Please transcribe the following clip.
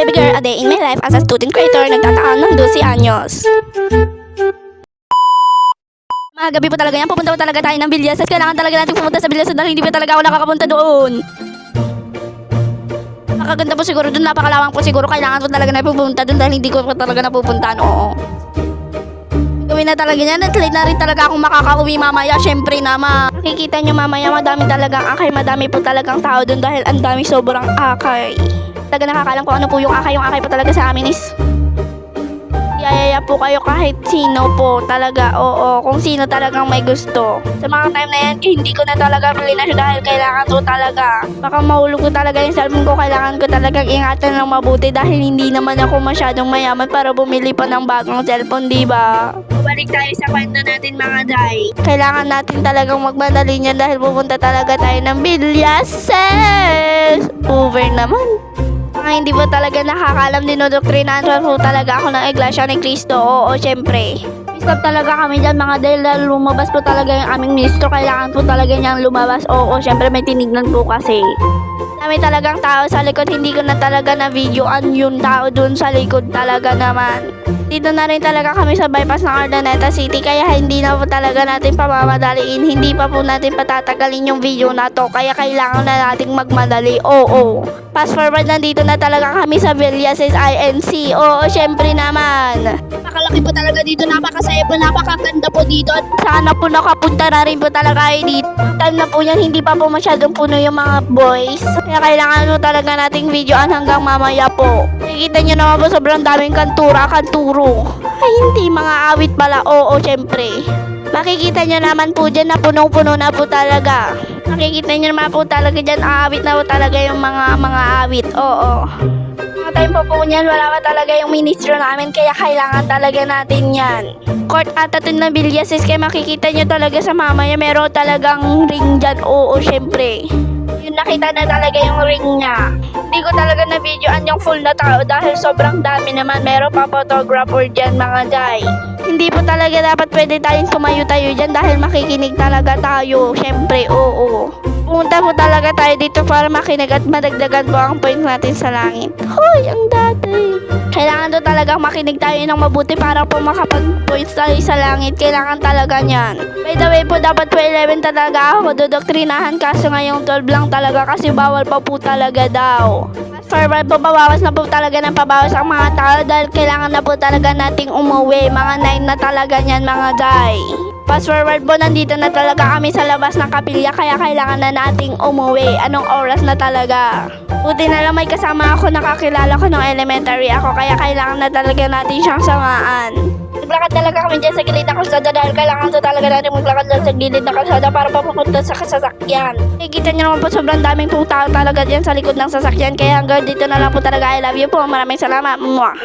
Baby girl, a day in my life as a student creator, nagtataan ng 12 anyos. Mga gabi po talaga yan, pupunta po talaga tayo ng Villas at kailangan talaga natin pumunta sa Villas dahil hindi pa talaga ako nakakapunta doon. Nakaganda po siguro doon, napakalawang po siguro, kailangan po talaga na pupunta doon dahil hindi ko pa talaga napupuntaan, oo. Gawin na talaga yan at late na rin talaga akong makakauwi mamaya, syempre naman. Makikita nyo mamaya, madami talagang akay, madami po talagang tao doon dahil ang dami sobrang akay. Talaga nakakalam ko ano po yung akay po talaga sa amin is yayaya po kayo kahit sino po talaga, oo, kung sino talagang may gusto. Sa mga time na yan, hindi ko na talaga pilinasyo dahil kailangan ko talaga. Baka mahulog ko talaga yung cellphone ko, kailangan ko talagang ingatan ng mabuti dahil hindi naman ako masyadong mayaman para bumili pa ng bagong cellphone, diba? Balik tayo sa kwento natin mga day. Kailangan natin talagang magmadali niyan dahil pupunta talaga tayo ng Villas. Over naman. Mga hindi po talaga nakakalam, dinodoktrinahan po talaga ako ng Iglesia ni Cristo. Oo, syempre. Stop talaga kami dyan mga dahil lumabas po talaga yung aming ministro. Kailangan po talaga niyang lumabas. Oo, syempre may tinignan po kasi. Dami talagang tao sa likod. Hindi ko na talaga na videoan yung tao dun sa likod talaga naman. Dito na rin talaga kami sa bypass ng Urdaneta City. Kaya hindi na po talaga natin pamamadaliin. Hindi pa po natin patatagalin yung video na to. Kaya kailangan na nating magmadali. Oo. Fast forward, nandito na talaga kami sa Villas INC. Oo, syempre naman. Napakalaki po talaga dito. Napakasaya po. Napakaganda po dito. At sana po nakapunta na rin po talaga kayo dito. Time na po yan, hindi pa po masyadong puno yung mga boys. Kaya kailangan po talaga nating videoan hanggang mamaya po. Nakikita nyo naman po sobrang daming kanturo. Ay hindi, mga awit pala. Oo, syempre. Makikita nyo naman po dyan na punong-puno na po talaga. Makikita nyo naman po talaga dyan, awit na po talaga yung mga awit. Oo. Mga time po niyan, wala pa talaga yung ministro namin, kaya kailangan talaga natin yan. Court ata ito ng Villas, kaya makikita nyo talaga sa mamaya, meron talagang ring dyan. Oo, syempre. Yun, nakita na talaga yung ring niya. Hindi ko talaga na-videoan yung full na tao dahil sobrang dami naman. Meron pa photographer dyan mga day. Hindi po talaga dapat pwede tayong tumayo-tayo dyan dahil makikinig talaga tayo. Syempre, oo. Pumunta po talaga tayo dito para makinig at madagdagan po ang point natin sa langit. Hoy, ang dati. Kailangan to talagang makinig tayo ng mabuti para po makapag-points tayo sa langit. Kailangan talaga niyan. By the way po, dapat po 11 talaga ako dodoktrinahan kaso ngayong 12 lang talaga kasi bawal pa po talaga daw. Forward po, babawas na po talaga ng pabawas ang mga tao dahil kailangan na po talaga nating umuwi. Mga 9 na talaga niyan mga day. Fast forward po, nandito na talaga kami sa labas ng kapilya kaya kailangan na nating umuwi. Anong oras na talaga? Buti na lang may kasama ako, nakakilala ko nung elementary ako kaya kailangan na talaga natin siyang samaan. Naglakad talaga kami dyan sa gilid ng kalsada dahil kailangan to talaga natin maglakad dyan sa gilid ng kalsada para papupunta sa sasakyan. Nakikita nyo naman po sobrang daming po tao talaga dyan sa likod ng sasakyan kaya hanggang dito na lang po talaga. I love you po. Maraming salamat. Mwah!